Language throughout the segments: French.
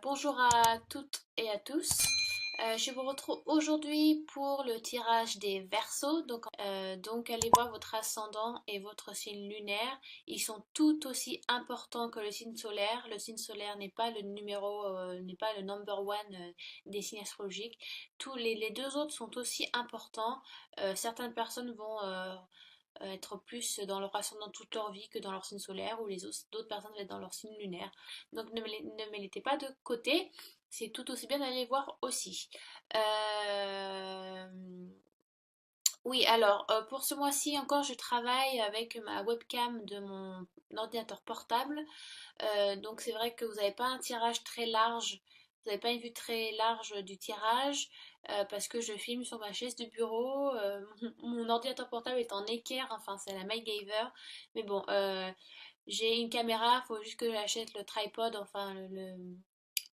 Bonjour à toutes et à tous. Je vous retrouve aujourd'hui pour le tirage des Verseaux. Donc allez voir votre ascendant et votre signe lunaire. Ils sont tout aussi importants que le signe solaire. Le signe solaire n'est pas le numéro, n'est pas le number one des signes astrologiques. Les deux autres sont aussi importants. Certaines personnes vont être plus dans leur ascendant toute leur vie que dans leur signe solaire, ou d'autres personnes vont être dans leur signe lunaire. Donc ne me mettez pas de côté, c'est tout aussi bien d'aller voir aussi. Euh, oui, alors pour ce mois-ci encore, je travaille avec ma webcam de mon ordinateur portable. Donc c'est vrai que vous n'avez pas un tirage très large, vous n'avez pas une vue très large du tirage parce que je filme sur ma chaise de bureau. Mon ordinateur portable est en équerre, enfin c'est la MacGyver. Mais bon, j'ai une caméra, il faut juste que j'achète le tripod, enfin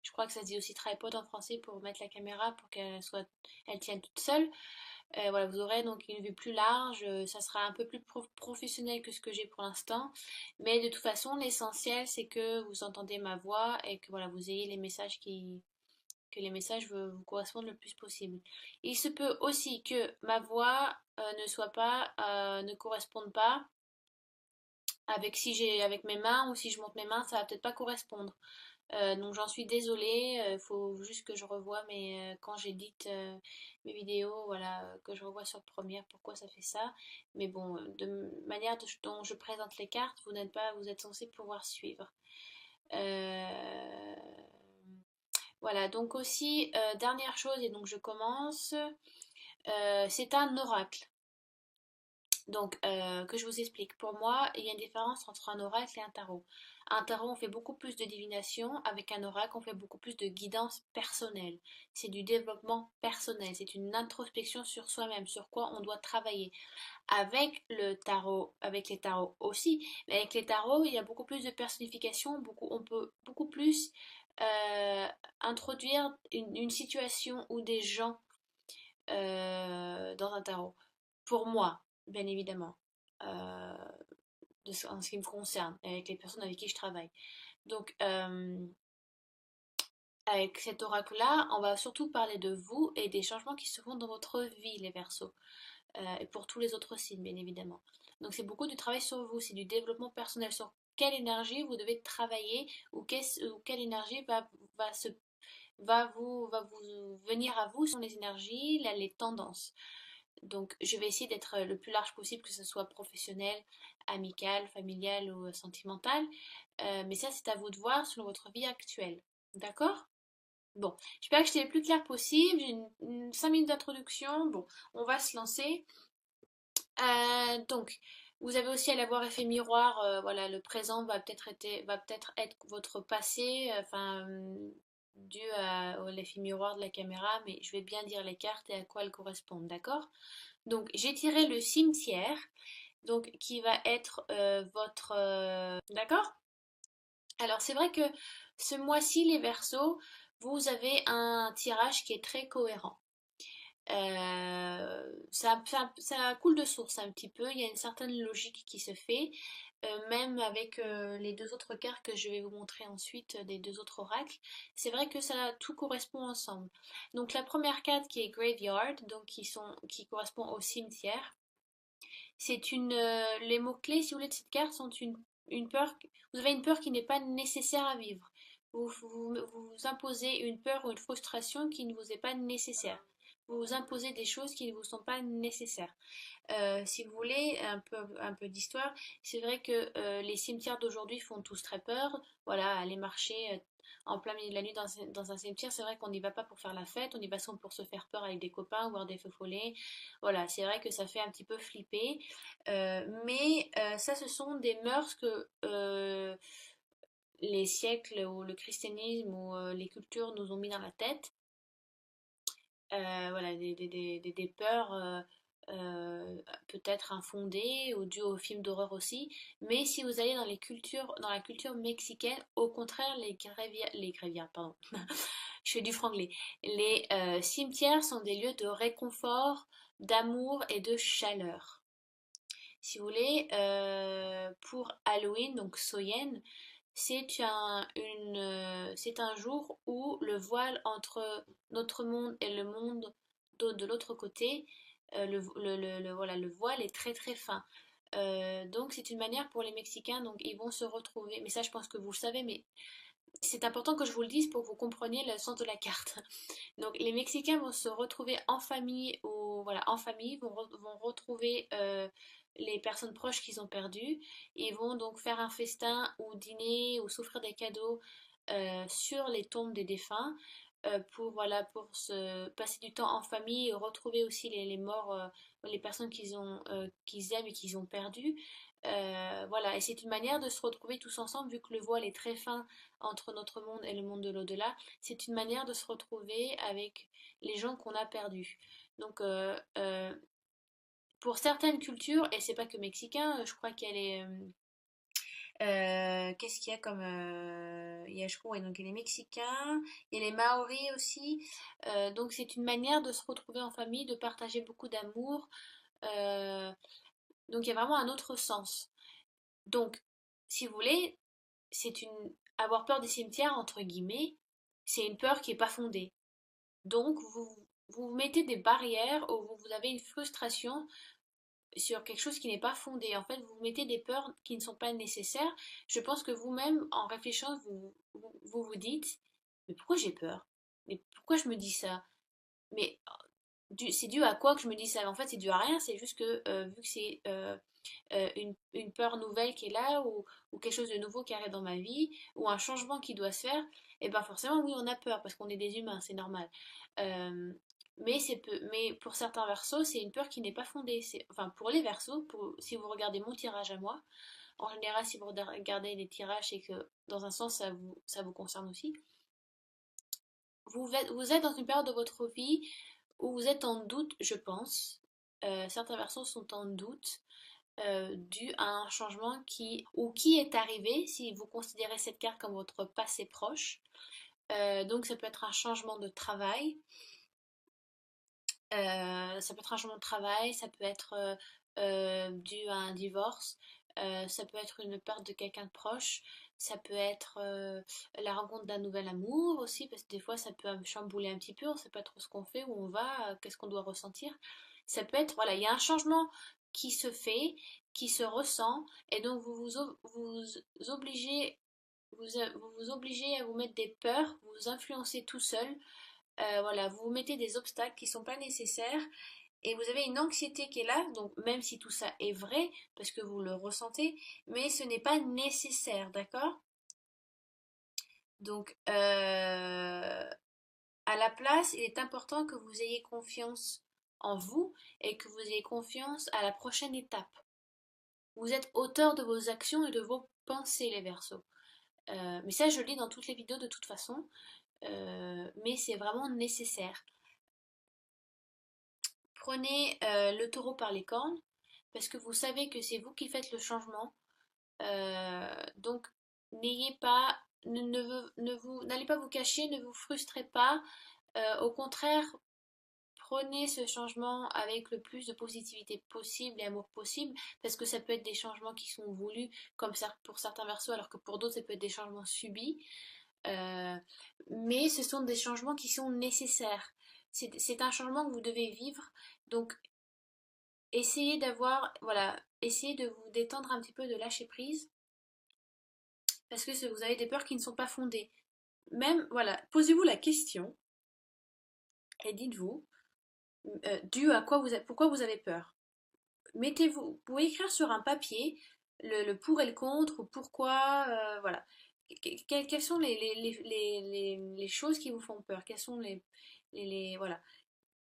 je crois que ça se dit aussi tripod en français pour mettre la caméra pour elle tienne toute seule. Voilà, vous aurez donc une vue plus large, ça sera un peu plus professionnel que ce que j'ai pour l'instant, mais de toute façon, l'essentiel c'est que vous entendez ma voix et que voilà, vous ayez que les messages vous correspondent le plus possible. Il se peut aussi que ma voix ne corresponde pas avec si j'ai avec mes mains, ou si je monte mes mains, ça va peut-être pas correspondre. Donc j'en suis désolée, il faut juste que je revoie quand j'édite mes vidéos, voilà, que je revoie sur Premiere pourquoi ça fait ça. Mais bon, dont je présente les cartes, vous êtes censé pouvoir suivre. Euh, voilà, donc aussi, dernière chose, et donc je commence, c'est un oracle. Donc, que je vous explique. Pour moi, il y a une différence entre un oracle et un tarot. Un tarot, on fait beaucoup plus de divination. Avec un oracle, on fait beaucoup plus de guidance personnelle. C'est du développement personnel. C'est une introspection sur soi-même, sur quoi on doit travailler. Avec le tarot, avec les tarots aussi, mais avec les tarots, il y a beaucoup plus de personnification. On peut beaucoup plus euh, introduire une situation ou des gens dans un tarot. Pour moi, bien évidemment, euh, en ce qui me concerne, et avec les personnes avec qui je travaille. Donc, avec cet oracle-là, on va surtout parler de vous et des changements qui se font dans votre vie, les Verseaux, et pour tous les autres signes, bien évidemment. Donc, c'est beaucoup du travail sur vous, c'est du développement personnel, sur quelle énergie vous devez travailler, ou quelle énergie va se va vous venir à vous sur les énergies, les tendances. Donc, je vais essayer d'être le plus large possible, que ce soit professionnel, amical, familial ou sentimental. Mais ça, c'est à vous de voir selon votre vie actuelle. D'accord? Bon, j'espère que j'étais le plus clair possible. J'ai 5 minutes d'introduction. Bon, on va se lancer. Donc, vous avez aussi à l'avoir effet miroir. Voilà, le présent va peut-être être votre passé, dû à l'effet miroir de la caméra, mais je vais bien dire les cartes et à quoi elles correspondent, d'accord? Donc, j'ai tiré le cimetière, donc qui va être votre... D'accord? Alors, c'est vrai que ce mois-ci, les Verseaux, vous avez un tirage qui est très cohérent. Ça coule de source un petit peu, il y a une certaine logique qui se fait, même avec les deux autres cartes que je vais vous montrer ensuite, des deux autres oracles. C'est vrai que ça tout correspond ensemble. Donc la première carte qui est Graveyard, donc qui correspond au cimetière, les mots-clés, si vous voulez, de cette carte sont une peur, vous avez une peur qui n'est pas nécessaire à vivre. Vous imposez une peur ou une frustration qui ne vous est pas nécessaire. Vous vous imposez des choses qui ne vous sont pas nécessaires. Si vous voulez un peu d'histoire, c'est vrai que les cimetières d'aujourd'hui font tous très peur. Voilà, aller marcher en plein milieu de la nuit dans un cimetière, c'est vrai qu'on n'y va pas pour faire la fête, on y va souvent pour se faire peur avec des copains, voir des feux follets. Voilà, c'est vrai que ça fait un petit peu flipper. Mais ça, ce sont des mœurs que les siècles ou le christianisme ou les cultures nous ont mis dans la tête. Voilà, des peurs peut-être infondées ou dues aux films d'horreur aussi. Mais si vous allez dans la culture mexicaine, au contraire, les grévières, pardon, je fais du franglais. Les cimetières sont des lieux de réconfort, d'amour et de chaleur. Si vous voulez, pour Halloween, donc Soyen, c'est c'est un jour où le voile entre notre monde et le monde de l'autre côté, voilà, le voile est très très fin. Donc c'est une manière pour les Mexicains, donc ils vont se retrouver, mais ça je pense que vous le savez, mais c'est important que je vous le dise pour que vous compreniez le sens de la carte. Donc les Mexicains vont se retrouver en famille, ou voilà, en famille, vont retrouver les personnes proches qu'ils ont perdues. Ils vont donc faire un festin ou dîner ou s'offrir des cadeaux sur les tombes des défunts pour, voilà, pour se passer du temps en famille et retrouver aussi les morts, les personnes qu'ils aiment et qu'ils ont perdues. Voilà, et c'est une manière de se retrouver tous ensemble, vu que le voile est très fin entre notre monde et le monde de l'au-delà. C'est une manière de se retrouver avec les gens qu'on a perdus. Donc, pour certaines cultures, et c'est pas que mexicain, je crois qu'il y a qu'est-ce qu'il y a comme. Il y a, je crois, ouais, donc il y a les Mexicains, il y a les Maoris aussi. Donc, c'est une manière de se retrouver en famille, de partager beaucoup d'amour. Euh, donc, il y a vraiment un autre sens. Donc, si vous voulez, c'est une. Avoir peur des cimetières, entre guillemets, c'est une peur qui n'est pas fondée. Donc, vous mettez des barrières ou vous avez une frustration sur quelque chose qui n'est pas fondé. En fait, vous mettez des peurs qui ne sont pas nécessaires. Je pense que vous-même, en réfléchissant, vous dites, mais pourquoi j'ai peur? Mais pourquoi je me dis ça? Mais c'est dû à quoi que je me dis ça? En fait, c'est dû à rien. C'est juste que vu que c'est une peur nouvelle qui est là ou quelque chose de nouveau qui arrive dans ma vie ou un changement qui doit se faire, et ben forcément oui on a peur parce qu'on est des humains, c'est normal. Euh, mais pour certains versos, c'est une peur qui n'est pas fondée. Enfin, pour les versos, si vous regardez mon tirage à moi, en général, si vous regardez les tirages, c'est que dans un sens, ça vous concerne aussi. Vous êtes dans une période de votre vie où vous êtes en doute, je pense. Certains versos sont en doute dû à un changement qui est arrivé, si vous considérez cette carte comme votre passé proche. Donc ça peut être un changement de travail, ça peut être un changement de travail, ça peut être dû à un divorce, ça peut être une perte de quelqu'un de proche, ça peut être la rencontre d'un nouvel amour aussi, parce que des fois ça peut chambouler un petit peu, on ne sait pas trop ce qu'on fait, où on va, qu'est-ce qu'on doit ressentir. Ça peut être, voilà, il y a un changement qui se fait, qui se ressent, et donc vous obligez, vous vous obligez à vous mettre des peurs, vous vous influencez tout seul. Voilà, vous vous mettez des obstacles qui ne sont pas nécessaires et vous avez une anxiété qui est là, donc même si tout ça est vrai, parce que vous le ressentez, mais ce n'est pas nécessaire, d'accord? Donc, à la place, il est important que vous ayez confiance en vous et que vous ayez confiance à la prochaine étape. Vous êtes auteur de vos actions et de vos pensées, les Verseaux. Mais ça, je le dis dans toutes les vidéos de toute façon, mais c'est vraiment nécessaire. Prenez le taureau par les cornes parce que vous savez que c'est vous qui faites le changement. Donc, n'ayez pas, n'allez pas vous cacher, ne vous frustrez pas. Au contraire, prenez ce changement avec le plus de positivité possible et amour possible, parce que ça peut être des changements qui sont voulus, comme pour certains versos, alors que pour d'autres, ça peut être des changements subis. Euh, mais ce sont des changements qui sont nécessaires. C'est un changement que vous devez vivre. Donc, voilà, essayez de vous détendre un petit peu, de lâcher prise, parce que vous avez des peurs qui ne sont pas fondées. Même, voilà, posez-vous la question et dites-vous, dû à quoi pourquoi vous avez peur. Vous pouvez écrire sur un papier le pour et le contre, ou pourquoi, voilà. Quelles sont les choses qui vous font peur? Quelles sont voilà.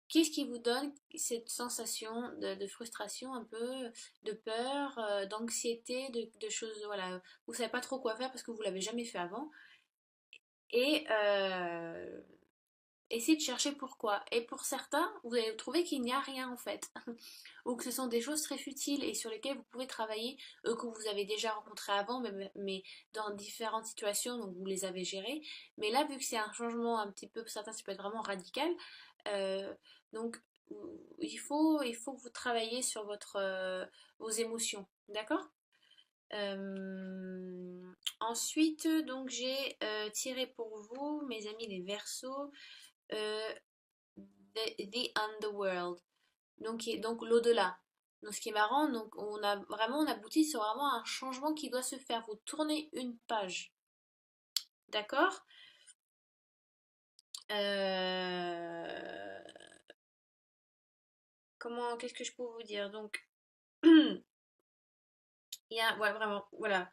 Qu'est-ce qui vous donne cette sensation de frustration un peu, de peur, d'anxiété, de choses, voilà, vous savez pas trop quoi faire parce que vous l'avez jamais fait avant. Et essayez de chercher pourquoi. Et pour certains, vous allez trouver qu'il n'y a rien en fait. Ou que ce sont des choses très futiles et sur lesquelles vous pouvez travailler, que vous avez déjà rencontrés avant, mais dans différentes situations, donc vous les avez gérées. Mais là, vu que c'est un changement un petit peu, pour certains, ça peut être vraiment radical, euh, donc il faut que vous travailliez sur vos émotions, d'accord? Ensuite, donc j'ai tiré pour vous, mes amis les Verseaux, euh, the Underworld, donc l'au-delà. Donc ce qui est marrant, donc on aboutit sur vraiment un changement qui doit se faire. Vous tournez une page, d'accord? Euh, qu'est-ce que je peux vous dire? Donc il y a, ouais, vraiment, voilà.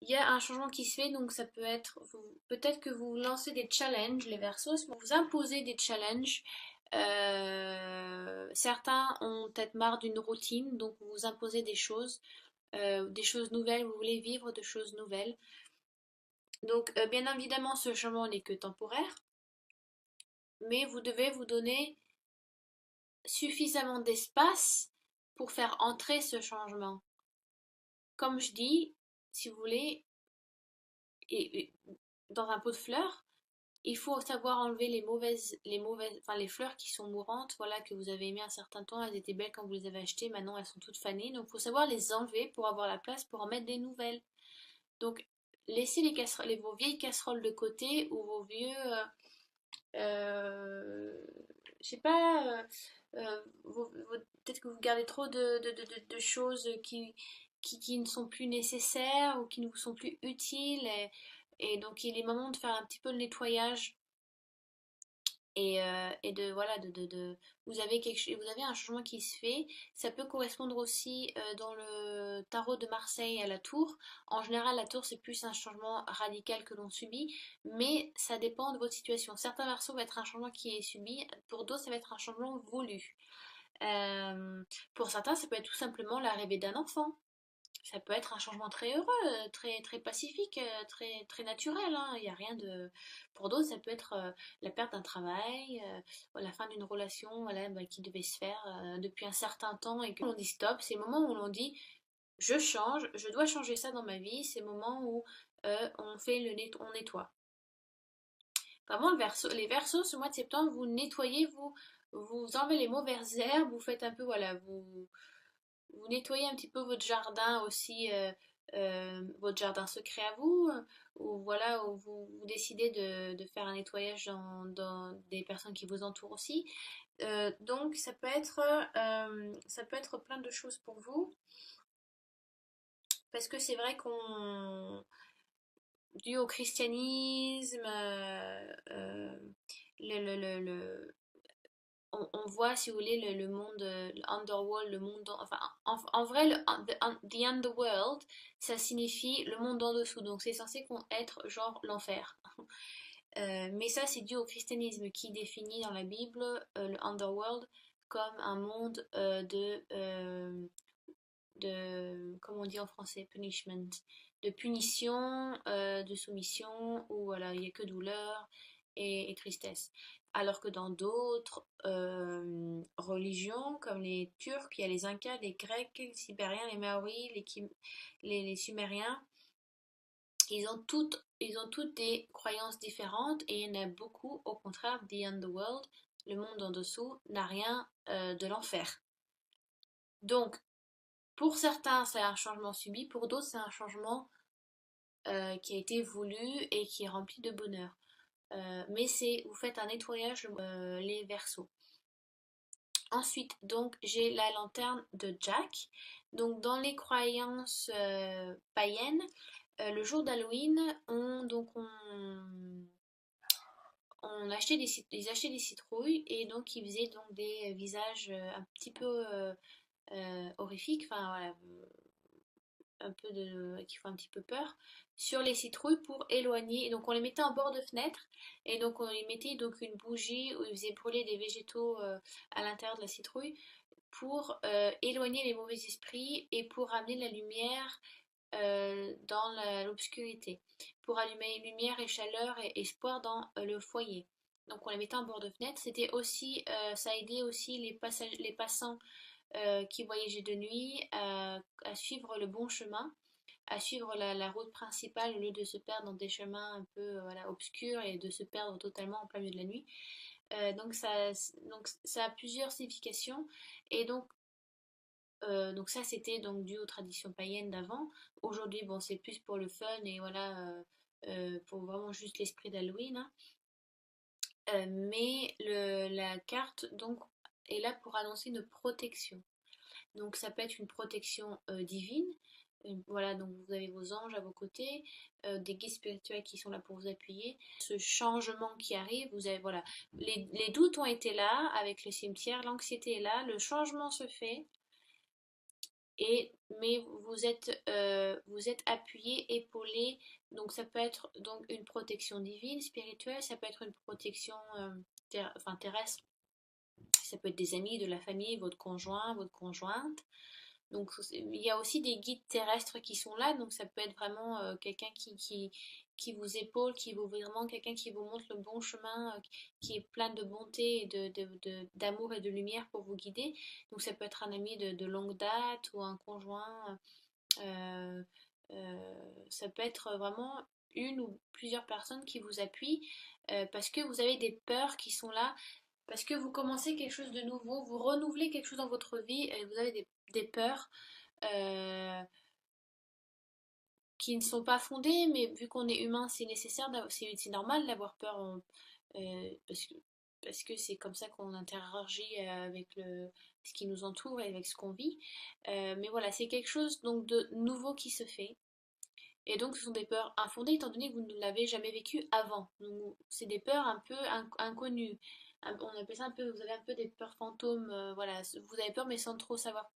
Il y a un changement qui se fait, donc ça peut être, peut-être que vous lancez des challenges, les Verseaux, vous imposez des challenges. Certains ont peut-être marre d'une routine, donc vous vous imposez des choses nouvelles, vous voulez vivre de choses nouvelles. Donc, bien évidemment, ce changement n'est que temporaire, mais vous devez vous donner suffisamment d'espace pour faire entrer ce changement. Comme je dis, si vous voulez, et dans un pot de fleurs, il faut savoir enlever enfin les fleurs qui sont mourantes, voilà, que vous avez aimées un certain temps, elles étaient belles quand vous les avez achetées, maintenant elles sont toutes fanées, donc il faut savoir les enlever pour avoir la place pour en mettre des nouvelles. Donc laissez vos vieilles casseroles de côté ou vos vieux, euh, je sais pas, peut-être que vous gardez trop de choses qui ne sont plus nécessaires ou qui ne vous sont plus utiles et donc il est moment de faire un petit peu le nettoyage et de voilà vous avez un changement qui se fait. Ça peut correspondre aussi dans le tarot de Marseille à la tour. En général, la tour c'est plus un changement radical que l'on subit, mais ça dépend de votre situation. Certains versos va être un changement qui est subi, pour d'autres ça va être un changement voulu. Euh, pour certains, ça peut être tout simplement l'arrivée d'un enfant. Ça peut être un changement très heureux, très pacifique, très naturel, hein. Il y a rien de. Pour d'autres, ça peut être la perte d'un travail, la fin d'une relation, voilà, bah, qui devait se faire depuis un certain temps et que l'on dit stop. C'est le moment où l'on dit je change, je dois changer ça dans ma vie. C'est le moment où on nettoie. Vraiment, les versos, ce mois de septembre, vous nettoyez, vous enlevez les mauvaises herbes, vous faites un peu, voilà, vous nettoyez un petit peu votre jardin aussi, votre jardin secret à vous, ou voilà, où vous décidez de faire un nettoyage dans des personnes qui vous entourent aussi. Donc ça peut être plein de choses pour vous, parce que c'est vrai qu'on, dû au christianisme, le, on voit, si vous voulez, le monde, l'underworld, le monde, enfin, en vrai, the underworld, ça signifie le monde en dessous, donc c'est censé être genre l'enfer. Mais ça, c'est dû au christianisme qui définit dans la Bible le underworld comme un monde comment on dit en français, punishment, de punition, de soumission, où voilà, il n'y a que douleur et tristesse. Alors que dans d'autres religions, comme les Turcs, il y a les Incas, les Grecs, les Sibériens, les Maoris, les Sumériens, ils ont toutes des croyances différentes et il y en a beaucoup, au contraire, the underworld, le monde en dessous, n'a rien de l'enfer. Donc, pour certains, c'est un changement subi, pour d'autres, c'est un changement qui a été voulu et qui est rempli de bonheur. Mais vous faites un nettoyage les versos. Ensuite, donc, j'ai la lanterne de Jack. Donc, dans les croyances païennes, le jour d'Halloween, on achetait ils achetaient des citrouilles et donc ils faisaient donc des visages un petit peu horrifiques, enfin voilà, un peu qui font un petit peu peur sur les citrouilles pour éloigner. Et donc on les mettait en bord de fenêtre et donc on y mettait donc une bougie où ils faisaient brûler des végétaux à l'intérieur de la citrouille pour éloigner les mauvais esprits et pour amener la lumière dans l'obscurité, pour allumer lumière et chaleur et espoir dans le foyer. Donc on les mettait en bord de fenêtre. C'était aussi, ça aidait aussi les passants qui voyageaient de nuit à suivre le bon chemin, à suivre la route principale au lieu de se perdre dans des chemins un peu voilà, obscurs et de se perdre totalement en plein milieu de la nuit. Donc ça a plusieurs significations et donc Donc ça, c'était donc dû aux traditions païennes d'avant. Aujourd'hui, bon, c'est plus pour le fun et voilà, pour vraiment juste l'esprit d'Halloween, hein. Mais la carte donc est là pour annoncer une protection. Donc ça peut être une protection divine. Voilà, donc vous avez vos anges à vos côtés, des guides spirituels qui sont là pour vous appuyer. Ce changement qui arrive, vous avez voilà, les doutes ont été là avec le cimetière, l'anxiété est là, le changement se fait. Mais vous êtes appuyé, épaulé, donc ça peut être donc une protection divine, spirituelle, ça peut être une protection enfin, terrestre, ça peut être des amis, de la famille, votre conjoint, votre conjointe. Donc il y a aussi des guides terrestres qui sont là, donc ça peut être vraiment quelqu'un qui vous épaule, qui vous vraiment quelqu'un qui vous montre le bon chemin, qui est plein de bonté et d'amour et de lumière pour vous guider. Donc ça peut être un ami de longue date ou un conjoint. euh, Ça peut être vraiment une ou plusieurs personnes qui vous appuient parce que vous avez des peurs qui sont là, parce que vous commencez quelque chose de nouveau, vous renouvelez quelque chose dans votre vie et vous avez des peurs euh, qui ne sont pas fondées, mais vu qu'on est humain, c'est nécessaire, c'est normal d'avoir peur parce parce que c'est comme ça qu'on interagit avec ce qui nous entoure et avec ce qu'on vit. Mais voilà, c'est quelque chose donc de nouveau qui se fait. Et donc, ce sont des peurs infondées étant donné que vous ne l'avez jamais vécu avant. Donc, c'est des peurs un peu inconnues. On appelle ça un peu, vous avez un peu des peurs fantômes. Voilà, vous avez peur mais sans trop savoir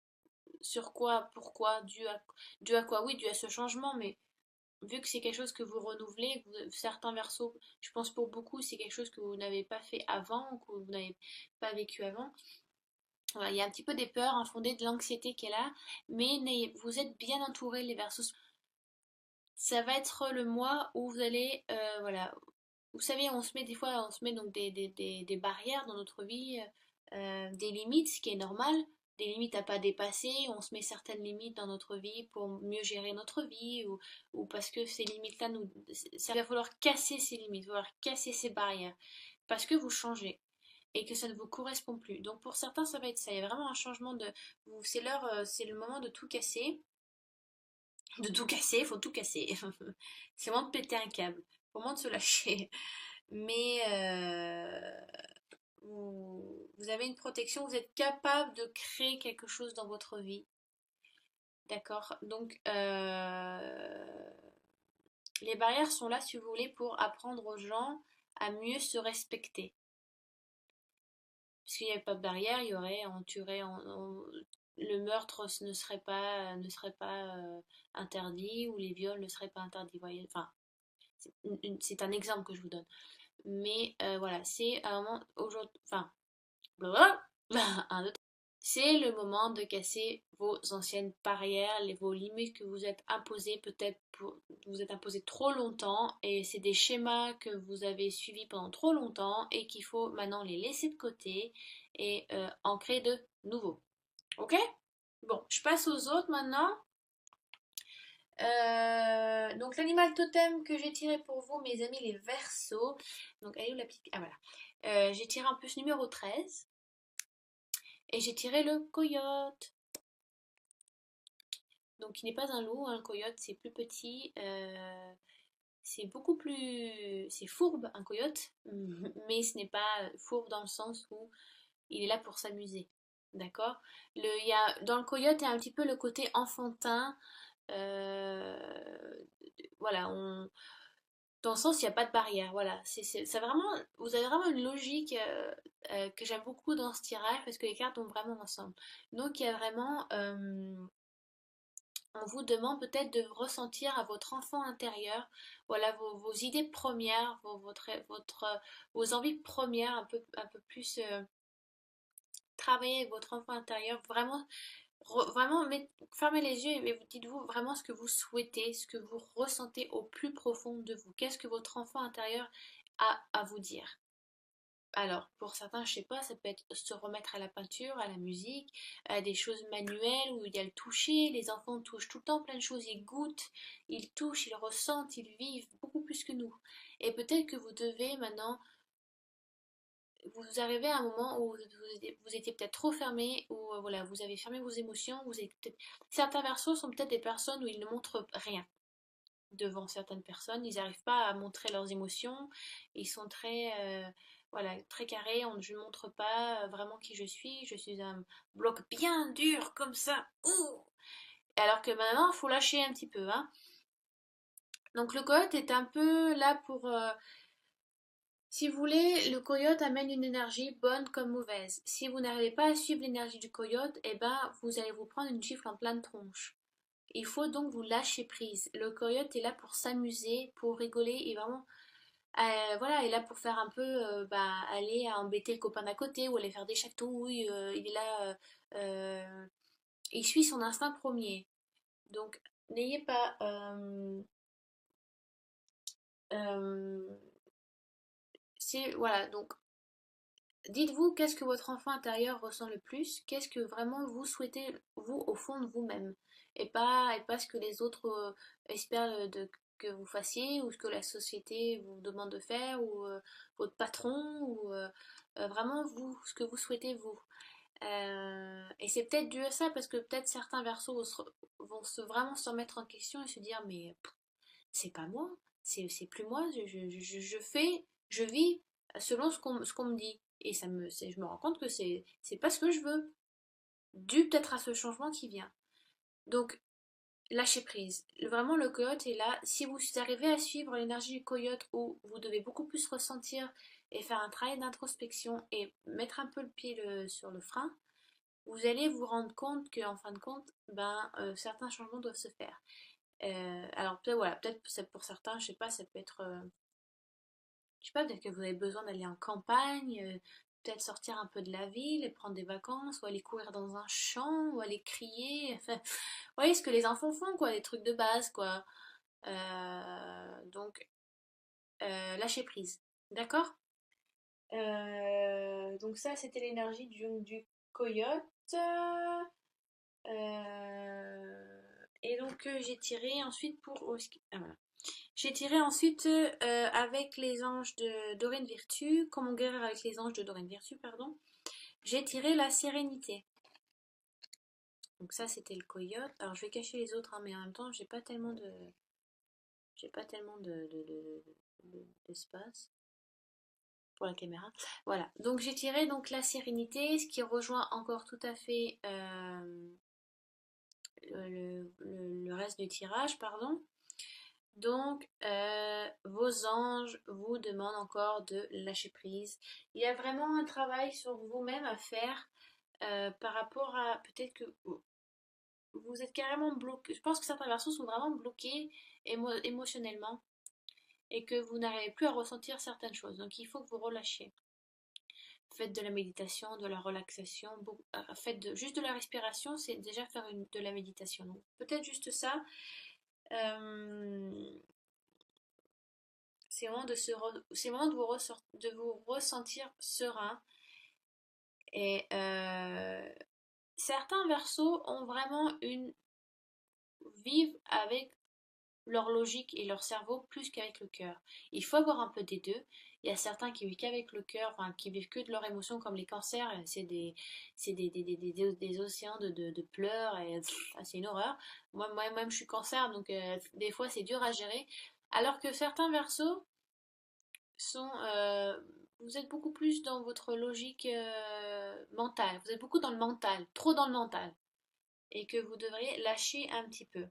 sur quoi, pourquoi, dû à quoi. Oui, dû à ce changement, mais vu que c'est quelque chose que vous renouvelez, certains versos, je pense pour beaucoup, c'est quelque chose que vous n'avez pas fait avant ou que vous n'avez pas vécu avant. Voilà, il y a un petit peu des peurs infondées, de l'anxiété qui est là, mais vous êtes bien entouré, les versos. Ça va être le mois où vous allez, voilà, vous savez, on se met des fois, on se met donc des barrières dans notre vie, des limites, ce qui est normal, des limites à pas dépasser, on se met certaines limites dans notre vie pour mieux gérer notre vie, ou parce que ces limites-là, ça va falloir casser ces limites, il va falloir casser ces barrières, parce que vous changez. Et que ça ne vous correspond plus. Donc pour certains, ça va être ça. Il y a vraiment un changement de. C'est l'heure, c'est le moment de tout casser. De tout casser, il faut tout casser. C'est le moment de péter un câble. Au moment de se lâcher. Mais vous avez une protection, vous êtes capable de créer quelque chose dans votre vie. D'accord. Donc, les barrières sont là, si vous voulez, pour apprendre aux gens à mieux se respecter. Parce qu'il n'y avait pas de barrière, il y aurait, on tuerait, le meurtre ne serait pas interdit, ou les viols ne seraient pas interdits. Voyez, enfin, c'est un exemple que je vous donne. Mais voilà, c'est un moment aujourd'hui, enfin, un autre. C'est le moment de casser vos anciennes barrières, vos limites que vous êtes imposées, peut-être vous êtes imposées trop longtemps, et c'est des schémas que vous avez suivis pendant trop longtemps et qu'il faut maintenant les laisser de côté et en créer de nouveaux. Ok? Bon, je passe aux autres maintenant. Donc l'animal totem que j'ai tiré pour vous, mes amis, les Verseaux. Donc elle est où la petite. Ah voilà. J'ai tiré un peu ce numéro 13. Et j'ai tiré le coyote. Donc il n'est pas un loup, un coyote, c'est plus petit. C'est beaucoup plus. C'est fourbe, un coyote. Mais ce n'est pas fourbe dans le sens où il est là pour s'amuser. D'accord. Dans le coyote, il y a un petit peu le côté enfantin. Voilà, dans le sens, il n'y a pas de barrière. Voilà, vraiment, vous avez vraiment une logique que j'aime beaucoup dans ce tirage parce que les cartes vont vraiment ensemble. Donc, il y a vraiment, on vous demande peut-être de ressentir à votre enfant intérieur, voilà, vos idées premières, vos envies premières, un peu plus travailler avec votre enfant intérieur, vraiment vraiment, fermez les yeux et vous dites-vous vraiment ce que vous souhaitez, ce que vous ressentez au plus profond de vous. Qu'est-ce que votre enfant intérieur a à vous dire? Alors, pour certains, je sais pas, ça peut être se remettre à la peinture, à la musique, à des choses manuelles où il y a le toucher. Les enfants touchent tout le temps plein de choses, ils goûtent, ils touchent, ils ressentent, ils vivent beaucoup plus que nous. Et peut-être que vous devez maintenant vous arrivez à un moment où vous étiez peut-être trop fermé, ou voilà, vous avez fermé vos émotions, certains versos sont peut-être des personnes où ils ne montrent rien devant certaines personnes, ils n'arrivent pas à montrer leurs émotions, ils sont très, voilà, très carrés, je ne montre pas vraiment qui je suis un bloc bien dur comme ça, ouh. Alors que maintenant, il faut lâcher un petit peu, hein. Donc le coyote est un peu là pour, si vous voulez, le coyote amène une énergie bonne comme mauvaise. Si vous n'arrivez pas à suivre l'énergie du coyote, eh ben, vous allez vous prendre une gifle en pleine tronche. Il faut donc vous lâcher prise. Le coyote est là pour s'amuser, pour rigoler et vraiment, voilà, il est là pour faire un peu, aller embêter le copain d'à côté ou aller faire des chatouilles. Il est là, il suit son instinct premier. Donc, n'ayez pas, euh, voilà, donc dites-vous qu'est-ce que votre enfant intérieur ressent le plus, qu'est-ce que vraiment vous souhaitez, vous, au fond de vous-même, et pas ce que les autres espèrent que vous fassiez, ou ce que la société vous demande de faire, ou votre patron, ou vraiment vous, ce que vous souhaitez vous. Et c'est peut-être dû à ça, parce que peut-être certains versos vont vraiment se remettre en question et se dire, mais c'est pas moi, c'est plus moi, je fais, je vis selon ce qu'on me dit. Et je me rends compte que c'est pas ce que je veux, dû peut-être à ce changement qui vient. Donc, lâcher prise. Vraiment, le coyote est là. Si vous arrivez à suivre l'énergie du coyote, où vous devez beaucoup plus ressentir et faire un travail d'introspection et mettre un peu le pied sur le frein, vous allez vous rendre compte qu'en fin de compte, certains changements doivent se faire. Alors peut-être voilà, peut-être pour certains, je sais pas, ça peut être, je sais pas, peut-être que vous avez besoin d'aller en campagne, peut-être sortir un peu de la ville et prendre des vacances, ou aller courir dans un champ, ou aller crier, enfin, vous voyez ce que les enfants font, quoi, des trucs de base, quoi. Donc, lâcher prise, d'accord? Donc ça, c'était l'énergie du coyote. Et donc j'ai tiré ensuite pour... Ah, voilà. J'ai tiré ensuite avec les anges de Dorine Virtue, comment guérir avec les anges de Dorine Virtue, pardon. J'ai tiré la sérénité. Donc ça c'était le coyote. Alors je vais cacher les autres, hein, mais en même temps j'ai pas tellement d'espace pour la caméra. Voilà. Donc j'ai tiré donc la sérénité, ce qui rejoint encore tout à fait le reste du tirage, pardon. Donc, vos anges vous demandent encore de lâcher prise. Il y a vraiment un travail sur vous-même à faire par rapport à peut-être que vous êtes carrément bloqué. Je pense que certains versos sont vraiment bloqués émotionnellement et que vous n'arrivez plus à ressentir certaines choses. Donc, il faut que vous relâchiez. Faites de la méditation, de la relaxation, juste de la respiration, c'est déjà faire de la méditation. Donc, peut-être juste ça. Euh, C'est c'est vraiment de vous ressentir serein. Et certains versos ont vraiment vivent avec leur logique et leur cerveau plus qu'avec le cœur. Il faut avoir un peu des deux. Il y a certains qui vivent qu'avec le cœur, enfin, qui vivent que de leurs émotions, comme les cancers. C'est des océans de pleurs et c'est une horreur. Moi-même, je suis cancer, donc des fois, c'est dur à gérer. Alors que certains versos sont, vous êtes beaucoup plus dans votre logique mentale. Vous êtes beaucoup dans le mental, trop dans le mental, et que vous devriez lâcher un petit peu.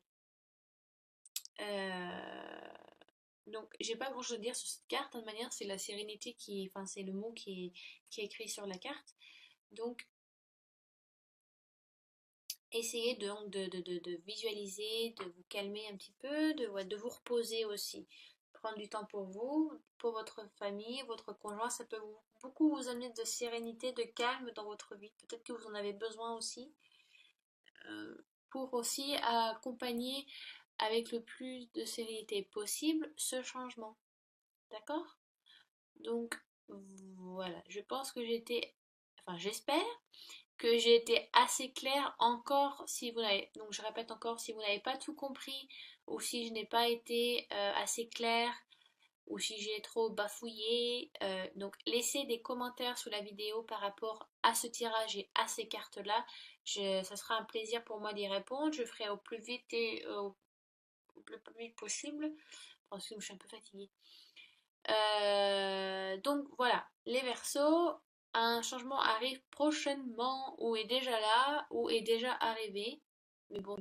Euh, donc, j'ai pas grand-chose à dire sur cette carte. De toute manière, c'est la sérénité enfin, c'est le mot qui est écrit sur la carte. Donc, essayez donc de visualiser, de vous calmer un petit peu, de vous reposer aussi. Prendre du temps pour vous, pour votre famille, votre conjoint, ça peut beaucoup vous amener de sérénité, de calme dans votre vie. Peut-être que vous en avez besoin aussi, pour aussi accompagner avec le plus de sérénité possible ce changement. D'accord? Donc voilà, je pense que enfin j'espère que j'ai été assez claire. Encore si vous n'avez, donc je répète encore, si vous n'avez pas tout compris ou si je n'ai pas été assez claire, ou si j'ai trop bafouillé. Donc laissez des commentaires sous la vidéo par rapport à ce tirage et à ces cartes-là. Ça sera un plaisir pour moi d'y répondre. Je ferai au plus vite et le plus vite possible parce que je suis un peu fatiguée. Donc voilà, les Verseaux, un changement arrive prochainement ou est déjà là ou est déjà arrivé. Mais bon,